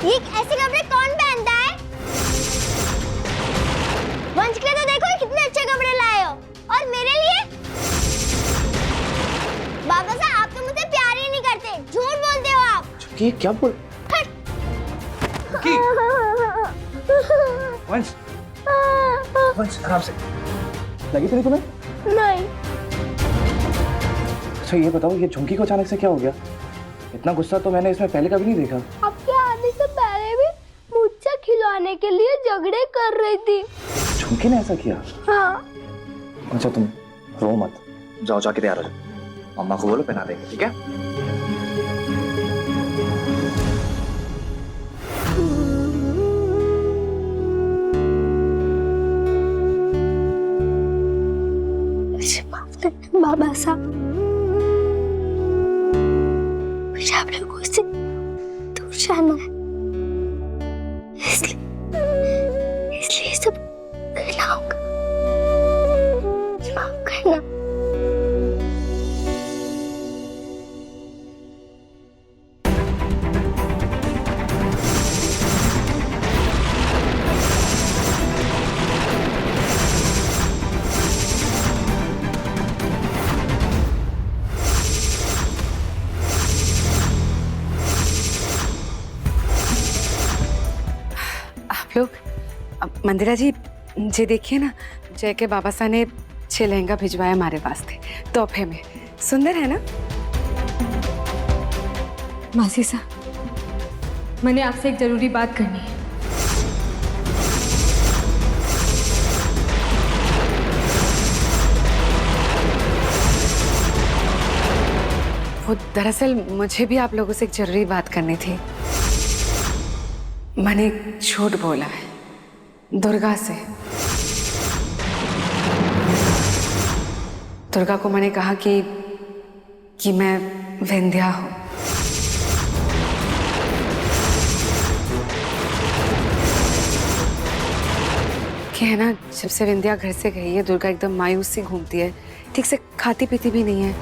ये ऐसे कपड़े कौन पहनता है? वंश के लिए तो देखो कितने अच्छे कपड़े लाए हो, और मेरे लिए? बाबा साहब, आप तो मुझसे प्यार ही नहीं करते, झूठ बोलते हो आप। ये क्या बोल? वंश, वंश आराम से। लगी तो नहीं तुम्हें? नहीं। अच्छा ये बताओ, ये झुमकी को अचानक से क्या हो गया? इतना गुस्सा तो मैंने इसमें पहले कभी नहीं देखा। आपके आने से पहले भी मुझसे खिलवाने के लिए झगड़े कर रही थी। झुमकी ने ऐसा किया? हाँ। अच्छा तुम रो मत, जाओ जाके तैयार हो जाओ, मम्मा को बोलो पहना देंगे, ठीक है? बाबा साहब, मुझे आप लोगों से दूर जाना है, इसलिए सब खिलाऊंगा। माफ करना। लोग मंदिरा जी, जे देखिए ना, जय के बाबा साहब ने 6 लहंगा भिजवाया हमारे वास्ते तोहफे में। सुंदर है ना? मासी साहब, मैंने आपसे एक जरूरी बात करनी है। वो दरअसल मुझे भी आप लोगों से एक जरूरी बात करनी थी। मैंने एक झूठ बोला है दुर्गा से। दुर्गा को मैंने कहा कि मैं विंध्या हूं। क्या है ना, जब से विंध्या घर से गई है, दुर्गा एकदम मायूस सी घूमती है, ठीक से खाती पीती भी नहीं है।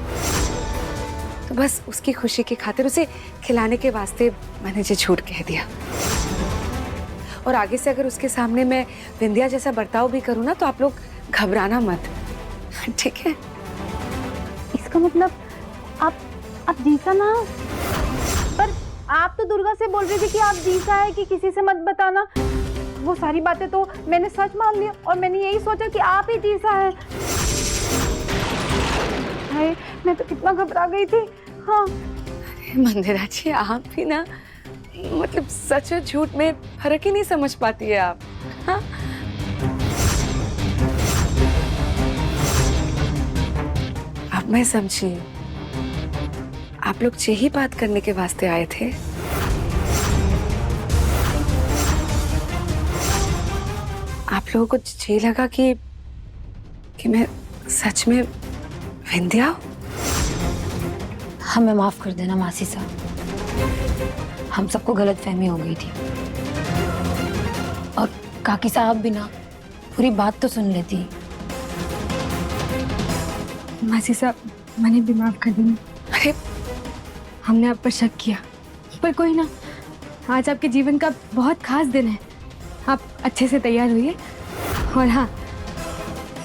तो बस उसकी खुशी की खातिर, उसे खिलाने के वास्ते मैंने ये झूठ कह दिया। और आगे से अगर उसके सामने मैं विंध्या जैसा बर्ताव भी करूँ ना, तो आप लोग घबराना मत, ठीक है? इसका मतलब आप जीसा ना? पर आप तो दुर्गा से बोल रही थी कि आप जीसा है, कि किसी से मत बताना। वो सारी बातें तो मैंने सच मान लिया, और मैंने यही सोचा कि आप ही जीसा है। हाय, मैं तो कितना घबरा गई थी। हाँ मंदिरा जी, आप भी ना, मतलब सच और झूठ में फर्क ही नहीं समझ पाती है आप। हाँ? अब मैं समझी, आप लोग यही बात करने के वास्ते आए थे। आप लोगों को ये लगा कि मैं सच में विंध्या हूं? हमें माफ कर देना मासी साहब, हम सबको गलतफहमी हो गई थी। और काकी साहब भी ना पूरी बात तो सुन लेती। मासी साहब, मैंने भी माफ कर दी। अरे हमने आप पर शक किया, पर कोई ना, आज आपके जीवन का बहुत खास दिन है। आप अच्छे से तैयार हुइए। और हाँ,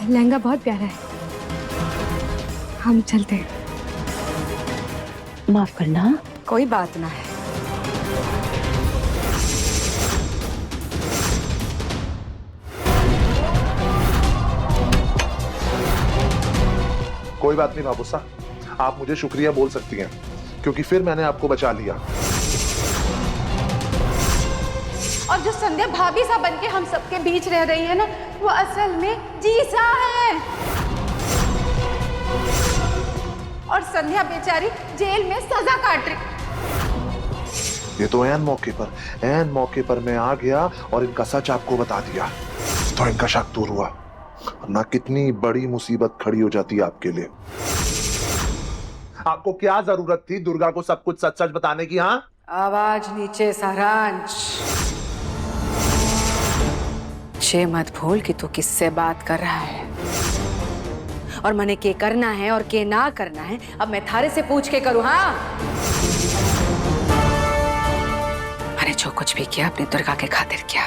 लहंगा बहुत प्यारा है। हम चलते हैं। माफ करना। कोई बात ना है। कोई बात नहीं बाबूसा, आप मुझे शुक्रिया बोल सकती हैं, क्योंकि फिर मैंने आपको बचा लिया। और जो संध्या भाभी सा बनके हम सबके बीच रह रही है ना, वो असल में जीसा है। और संध्या बेचारी जेल में सजा काट रही। ये तो ऐन मौके पर मैं आ गया और इनका सच आपको बता दिया, तो इनका शक दूर हुआ, वरना कितनी बड़ी मुसीबत खड़ी हो जाती है आपके लिए। आपको क्या जरूरत थी दुर्गा को सब कुछ सच सच बताने की? हाँ, आवाज नीचे सारांश। ये मत भूल कि तू किससे बात कर रहा है, और मैंने के करना है और के ना करना है अब मैं थारे से पूछ के करूं। हाँ, मैंने जो कुछ भी किया अपनी दुर्गा के खातिर किया,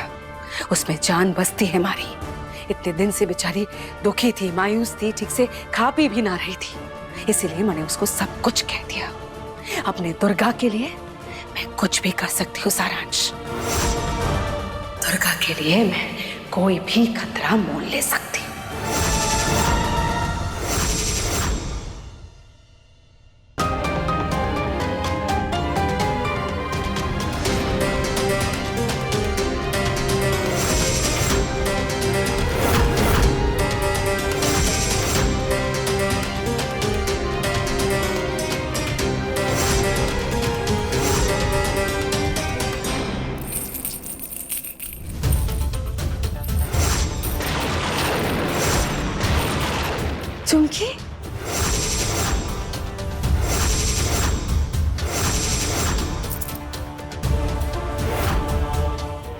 उसमें जान बसती है हमारी। इतने दिन से बेचारी दुखी थी, मायूस थी, ठीक से खा पी भी ना रही थी, इसीलिए मैंने उसको सब कुछ कह दिया। अपने दुर्गा के लिए मैं कुछ भी कर सकती हूँ सारांश। दुर्गा के लिए मैं कोई भी खतरा मोल ले सकती हूँ। चुमकी,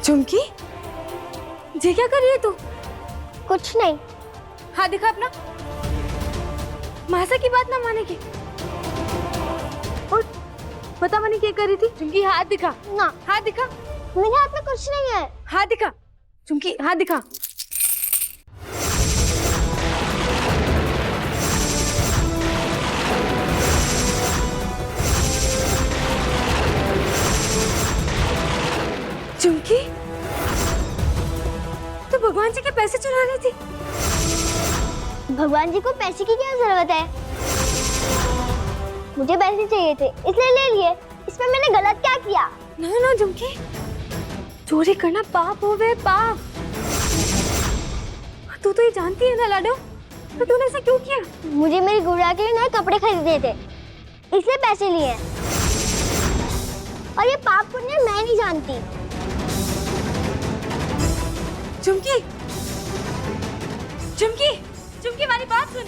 चुमकी, जी क्या कर रही है तू? कुछ नहीं। हाथ दिखा अपना। मासा की बात ना मानेगी। और बता मैंने क्या कर रही थी? चुमकी हाथ दिखा ना, हाथ दिखा। मेरे हाथ में कुछ नहीं है। हाथ दिखा चुमकी, हाथ दिखा। चुमकी, तो भगवान जी के पैसे चुरा रही थी। भगवान जी को पैसे की क्या जरूरत है? मुझे पैसे चाहिए थे इसलिए ले लिए। इसमें मैंने गलत क्या किया? ना ना चुमकी, चोरी करना पाप हो वे पाप। तू तो ये जानती है ना लाडो, तो तूने ऐसा क्यों किया? मुझे मेरी गुड़िया के लिए नए कपड़े खरीदने थे इसलिए पैसे लिए। और ये पाप पुण्य मैं नहीं जानती। चुमकी, चुमकी, चुमकी हमारी बात सुन।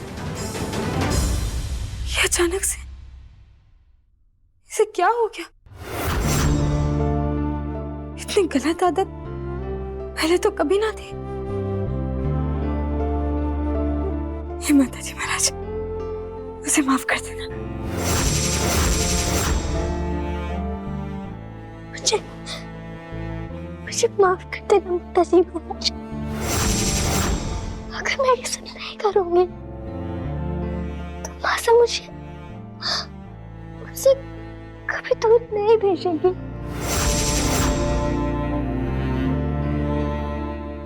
ये अचानक से इसे क्या हो गया? इतनी गलत आदत पहले तो कभी ना थी। हे माता जी महाराज, उसे माफ कर देना। मुझे माफ कर देना माता जी महाराज। अगर मैं ये सब नहीं करूंगी तो मासा मुझे कभी दूध नहीं भेजेगी।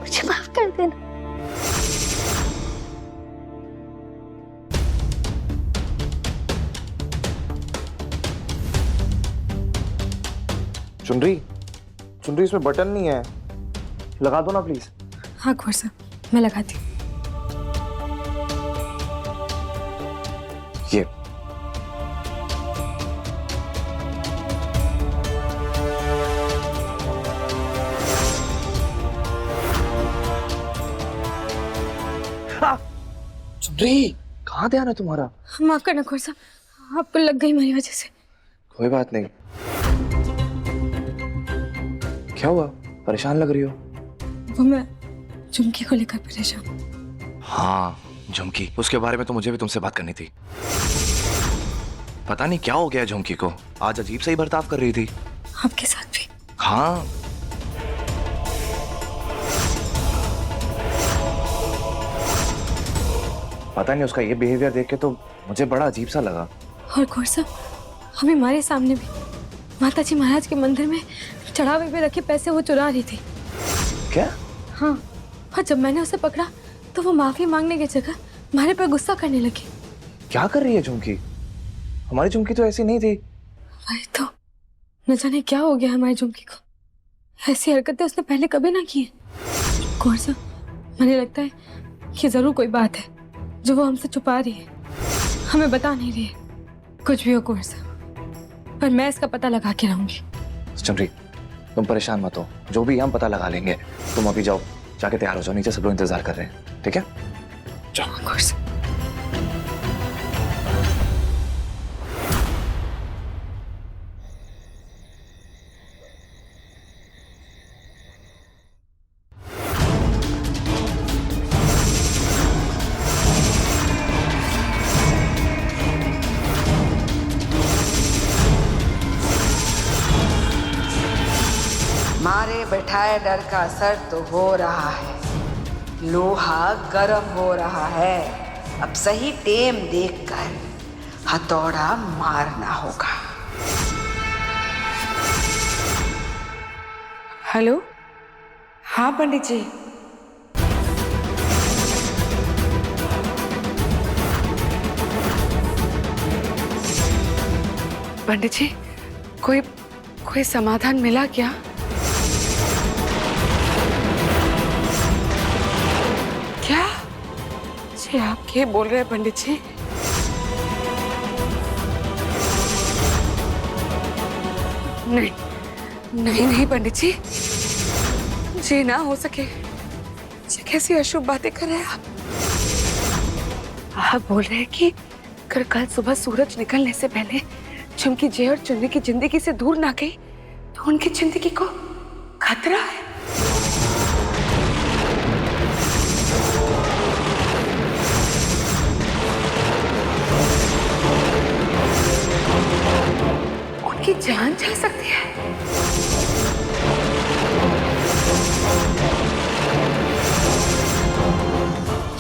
मुझे माफ कर देना। चुनरी, चुनरी इसमें बटन नहीं है, लगा दो ना प्लीज। हाँ गौर साहब, मैं लगाती हूँ। ये चुनरी, कहाँ ध्यान है तुम्हारा? माफ करना गौर साहब, आपको लग गई मेरी वजह से। कोई बात नहीं। क्या हुआ, परेशान लग रही हो? वो मैं चुमकी को लेकर परेशान। हाँ झुमकी, उसके बारे में तो मुझे भी तुमसे बात करनी थी। पता नहीं क्या हो गया झुमकी को, आज अजीब सा ही बर्ताव कर रही थी। आपके साथ भी? हाँ, पता नहीं उसका ये बिहेवियर देख के तो मुझे बड़ा अजीब सा लगा। और गौर साहब, अभी हमारे सामने भी माता जी महाराज के मंदिर में चढ़ावे पे रखे पैसे वो चुरा रही थी। क्या? हाँ, और जब मैंने उसे पकड़ा तो वो माफी मांगने की जगह हमारे पर गुस्सा करने लगी। क्या कर रही है झुमकी? हमारी झुमकी तो ऐसी नहीं थी। वही तो, न जाने क्या हो गया हमारी झुमकी को। ऐसी हरकतें उसने पहले कभी ना की है। गौर साहब, मुझे लगता है कि जरूर कोई बात है जो वो हमसे छुपा रही है, हमें बता नहीं रही है। कुछ भी हो गौर साहब, पर मैं इसका पता लगा के रहूंगी। चुनरी, तुम परेशान मत हो, जो भी हम पता लगा लेंगे। तुम अभी जाओ, जाके तैयार हो जाओ, नीचे सब लोग इंतजार कर रहे हैं, ठीक है? जाओ। गौर साहब, मारे बैठाए डर का असर तो हो रहा है, लोहा गर्म हो रहा है। अब सही टेम देखकर हथौड़ा मारना होगा। हेलो, हाँ पंडित जी। पंडित जी, कोई समाधान मिला क्या? क्या जी आप ये बोल रहे हैं पंडित जी? नहीं नहीं नहीं पंडित जी, जी ना हो सके। जी कैसी अशुभ बातें कर रहे हैं आप? आप बोल रहे हैं कि कल सुबह सूरज निकलने से पहले झुमकी जय और चुन्नी की जिंदगी से दूर ना गई तो उनकी जिंदगी को खतरा है। उनकी जान जा सकती है।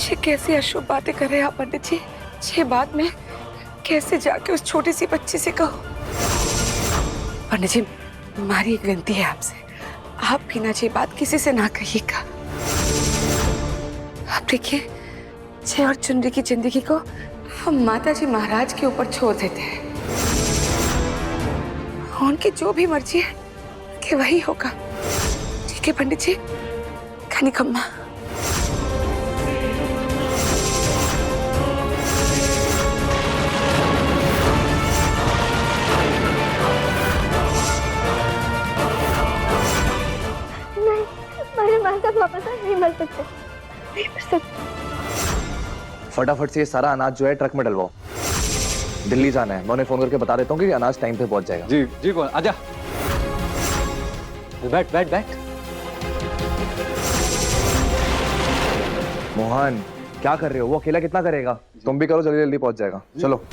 ये कैसी अशुभ बातें कर रहे हैं आप पंडित जी? ये बात में कैसे जाके उस छोटी सी बच्ची से कहूं? पंडित जी, हमारी एक विनती है आपसे, आप भी ना ये बात किसी से ना कहिएगा। आप देखिए, जय और चुनरी की जिंदगी को हम माता जी महाराज के ऊपर छोड़ देते हैं। उनकी जो भी मर्जी है कि वही होगा। ठीक है पंडित जी, कनिकम्मा। वापस नहीं मर सकते, नहीं मर सकते। फटाफट से ये सारा अनाज जो है ट्रक में डलवाओ। दिल्ली जाना है, मैं उन्हें फोन करके बता देता हूँ कि अनाज टाइम पे पहुंच जाएगा। जी जी, कौन? आजा, बैठ बैठ बैठ। मोहन, क्या कर रहे हो? वो अकेला कितना करेगा? तुम भी करो, जल्दी जल्दी पहुंच जाएगा। चलो।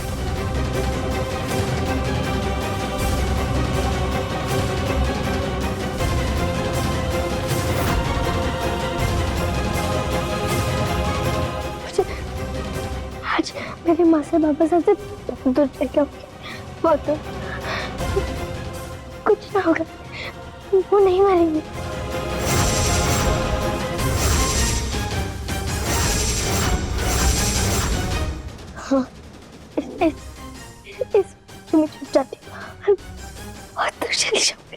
आज मेरी माँ से वापस आते दूर जाएगा, बहुत दूर। कुछ ना होगा, वो नहीं मरेंगे। हाँ, इस मैं छुप जाती हूँ, बहुत दूर चली जाऊंगी।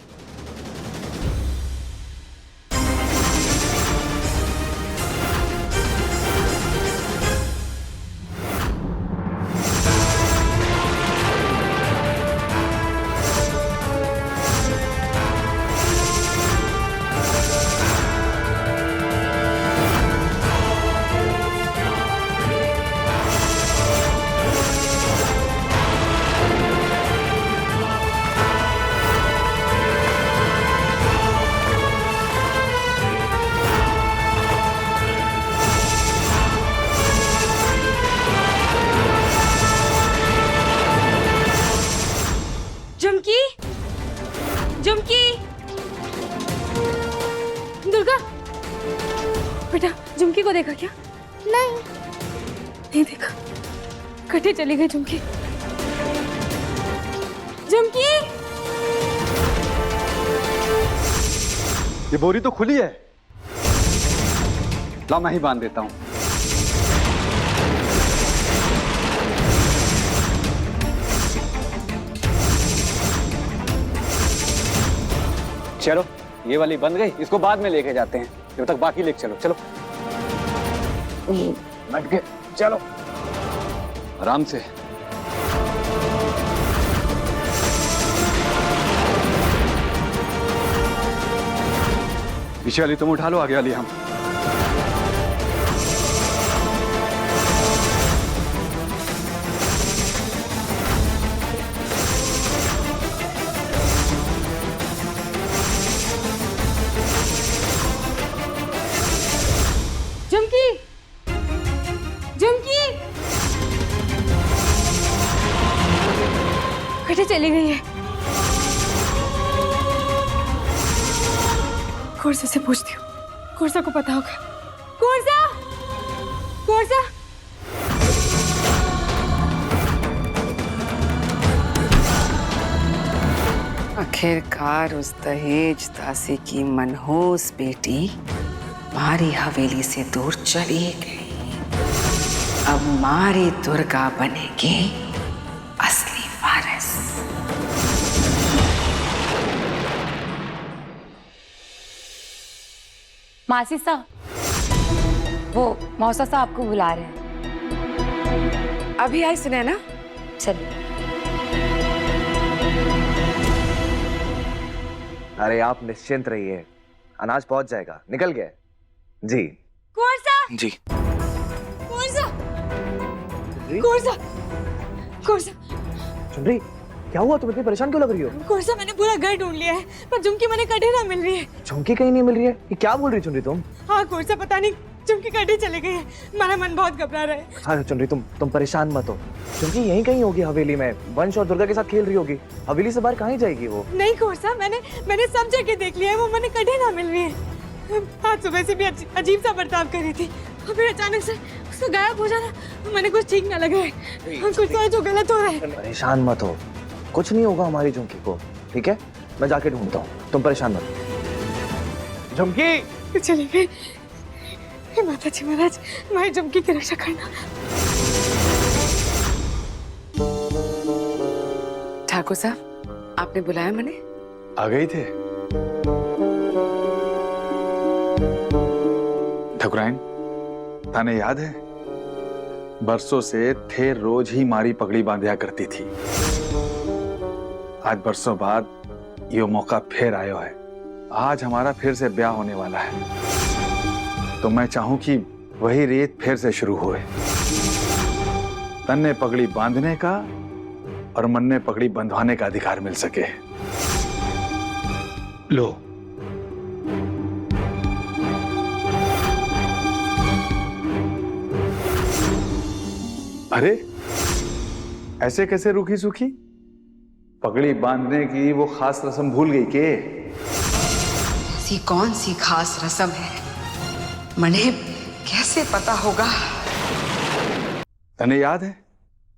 झुमकी, झुमकी, दुर्गा, बेटा झुमकी को देखा क्या? नहीं देखा। कटे चली गई झुमकी। झुमकी, ये बोरी तो खुली है, ला मैं ही बांध देता हूँ। चलो, ये वाली बंद गई, इसको बाद में लेके जाते हैं, जब तक बाकी लेके चलो। चलो बैठ के, चलो आराम से। पीछे वाली तुम उठा लो, आगे वाली हम। झुमकी, झुमकी, कटे चली गई है। कोर्सा से पूछती हूँ, कोर्सा को पता होगा। कोर्सा, कोर्सा। आखिरकार उस दहेज दासी की मनहूस बेटी मारी हवेली से दूर चली गई। अब मारी दुर्गा बनेगी असली वारिस। मासी साहब, वो मौसा साहब आपको बुला रहे हैं। अभी आई सुनैना। चलिए। अरे आप निश्चिंत रहिए, अनाज पहुंच जाएगा। निकल गया जी। कोर्सा, जी कोर्सा, कोर्सा, कोर्सा, चुनरी, क्या हुआ? तुम इतनी परेशान क्यों लग रही हो? कोर्सा, मैंने पूरा घर ढूंढ लिया है, पर झुमकी मैंने कहीं ना मिल रही है। झुमकी कहीं नहीं मिल रही है? ये क्या बोल रही चुनरी तुम? हाँ कोर्सा, पता नहीं झुमकी कहीं चले गई है। मेरा मन बहुत घबरा रहा है। हाँ चुनरी, तुम परेशान मत हो। झुमकी यहीं कहीं होगी हवेली में, वंश और दुर्गा के साथ खेल रही होगी। हवेली से बाहर कहाँ जाएगी वो? नहीं कोर्सा, मैंने सब जगह देख लिया है, वो मैंने कहीं ना मिल रही है। आज सुबह से भी अजीब सा बर्ताव कर रही थी, और फिर अचानक से उसका गायब हो जाना मैंने कुछ ठीक ना लगा है। कुछ तो है जो गलत हो रहा है। परेशान मत हो, कुछ नहीं होगा हमारी झुमकी को, ठीक है? मैं जाके ढूंढता हूँ, तुम परेशान मत हो। झुमकी चली गई। हे माता जी महाराज, हमारी झुमकी की रक्षा करना। ठाकुर साहब, आपने बुलाया मैंने? आ गई थे ठकुराइन, ताने याद है? बरसों से थे रोज ही मारी पगड़ी बांधिया करती थी। आज बरसों बाद यो मौका फिर आयो है। आज हमारा फिर से ब्याह होने वाला है, तो मैं चाहूं कि वही रीत फिर से शुरू होए। तन ने पगड़ी बांधने का और मन ने पगड़ी बंधवाने का अधिकार मिल सके। लो, अरे ऐसे कैसे रूखी सूखी? पगड़ी बांधने की वो खास रस्म भूल गई के? ऐसी कौन सी खास रस्म है, मने कैसे पता होगा? तने याद है,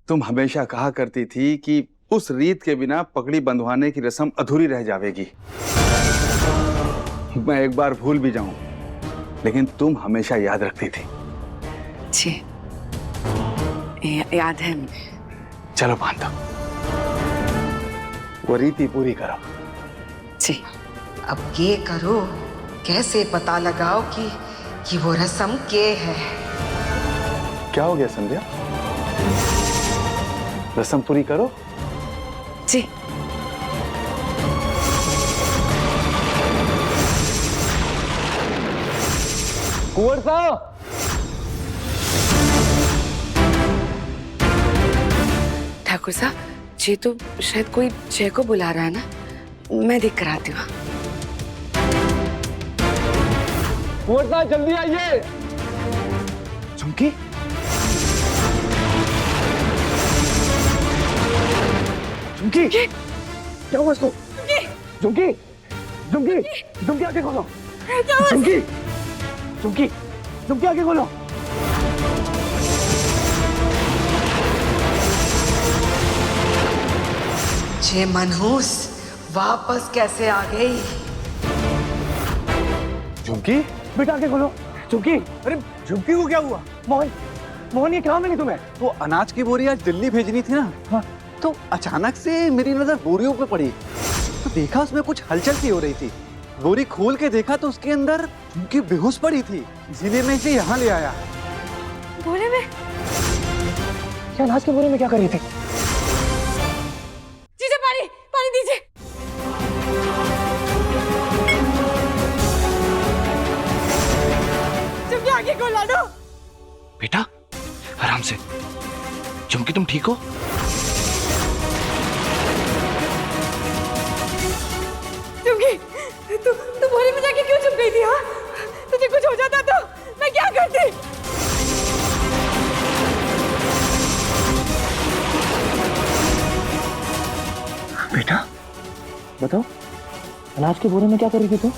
तुम हमेशा कहा करती थी कि उस रीत के बिना पगड़ी बंधवाने की रस्म अधूरी रह जाएगी। मैं एक बार भूल भी जाऊं, लेकिन तुम हमेशा याद रखती थी। जी, याद है मुझे। चलो बांधो, वो रीति पूरी करो। जी। अब ये करो, कैसे पता लगाओ कि वो रस्म के है? क्या हो गया संध्या? रस्म पूरी करो। जी। कुंवर साहब, ठाकुर साहब, जी तो शायद कोई जय को बुला रहा है ना, मैं देख कर आती हूँ। कुंवर साहब जल्दी आइए। झुमकी, झुमकी, क्या हुआ इसको? झुमकी, झुमकी, झुमकी आगे खोलो। झुमकी, झुमकी, झुमकी आगे खोलो। ये मनहूस वापस कैसे आ गई? झुमकी, बेटा आगे खोलो। झुमकी, अरे झुमकी को क्या हुआ? मोहन, मोहन ये क्या मिली तुम्हें? वो अनाज की बोरी आज दिल्ली भेजनी थी ना। हाँ। तो अचानक से मेरी नजर बोरियों पे पड़ी, तो देखा उसमें कुछ हलचल सी हो रही थी। बोरी खोल के देखा तो उसके अंदर झुमकी बेहोश पड़ी थी, इसीलिए मैं इसे यहाँ ले आया। बोले में क्या अनाज के बोरे में क्या कर रही थी? जीजा, पानी पानी दीजिए। झुमकी आगे को ला दो। बेटा आराम से। झुमकी तुम ठीक हो? झुमकी, तू बोरे में जाके क्यों छुप गई थी? हाँ, तुझे कुछ हो जाता तो मैं क्या करती? बेटा बताओ, अनाज के बोरे में क्या कर रही थी तुम?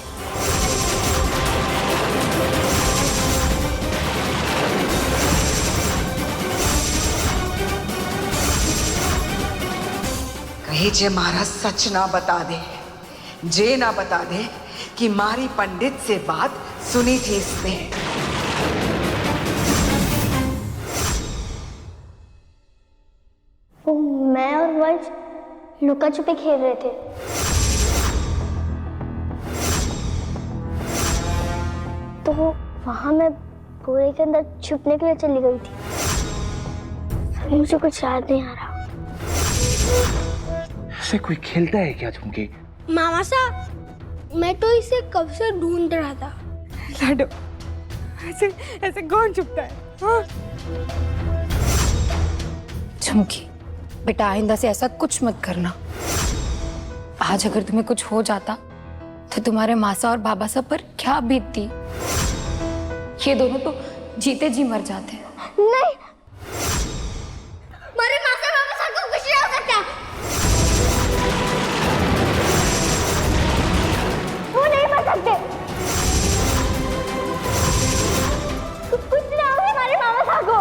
अभी जे मारा सच ना बता दे, जे ना बता दे कि मारी पंडित से बात सुनी थी इसने। वो मैं और वंश लुका छुपी खेल रहे थे। तो वहां मैं बोरे के अंदर छुपने के लिए चली गई थी। मुझे कुछ याद नहीं आ रहा। ऐसे कोई खेलता है क्या झुमकी? मामा साहब, मैं तो इसे कब से ढूंढ रहा था। लाडो, ऐसे ऐसे कौन छुपता है? हाँ? झुमकी बेटा, आइंदा से ऐसा कुछ मत करना। आज अगर तुम्हें कुछ हो जाता तो तुम्हारे मासा और बाबा साहब पर क्या बीतती। ये दोनों तो जीते जी मर जाते। नहीं, मेरे मासा बाबा साहब को कुछ नहीं हो सकता। वो नहीं मर सकते। कुछ ना होगा हमारे मामा साहब को।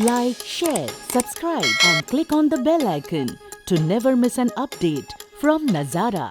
Like, share, subscribe and click on the bell icon to never miss an update from Nazara.